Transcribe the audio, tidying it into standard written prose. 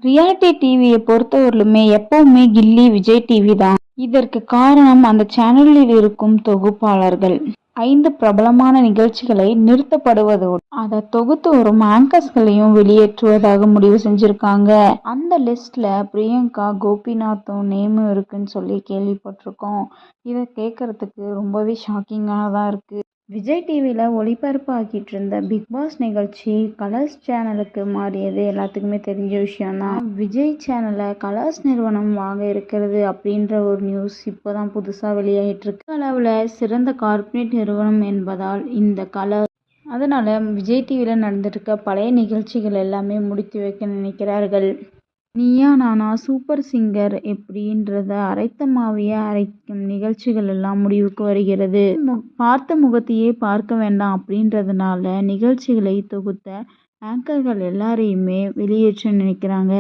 Reality டிவியை பொறுத்தவரையிலுமே எப்பவுமே கில்லி Vijay TV தான். இதற்கு காரணம் அந்த சேனலில் இருக்கும் தொகுப்பாளர்கள். 5 பிரபலமான நிகழ்ச்சிகளை நிறுத்தப்படுவதோடு அதை தொகுத்து வரும் ஆங்கர்ஸ்களையும் வெளியேற்றுவதாக முடிவு செஞ்சிருக்காங்க. அந்த லிஸ்ட்ல பிரியங்கா கோபிநாத்தும் நேமும் இருக்குன்னு சொல்லி கேள்விப்பட்டிருக்கோம். இதை கேட்கறதுக்கு ரொம்பவே ஷாக்கிங்காக தான் இருக்கு. விஜய் டிவியில் ஒளிபரப்பாகிட்டு இருந்த பிக் பாஸ் நிகழ்ச்சி கலர்ஸ் சேனலுக்கு மாறியது எல்லாத்துக்குமே தெரிஞ்ச விஷயம்தான். விஜய் சேனலை கலர்ஸ் நிறுவனம் வாங்க இருக்கிறது அப்படின்ற ஒரு நியூஸ் இப்போதான் புதுசாக வெளியாகிட்டு இருக்கு. அளவில் சிறந்த கார்ப்பரேட் நிறுவனம் என்பதால் இந்த கலர் அதனால விஜய் டிவியில் நடந்துட்டு இருக்க பழைய நிகழ்ச்சிகள் எல்லாமே முடித்து வைக்க நினைக்கிறார்கள். நீயா நானா, சூப்பர் சிங்கர் எப்படின்றத அரைத்த மாவையே அரைக்கும் நிகழ்ச்சிகள் எல்லாம் முடிவுக்கு வருகிறது. பார்த்த முகத்தையே பார்க்க வேண்டாம் அப்படின்றதுனால நிகழ்ச்சிகளை தொகுத்த ஆங்கர்கள் எல்லாரையுமே வெளியேற்ற நினைக்கிறாங்க.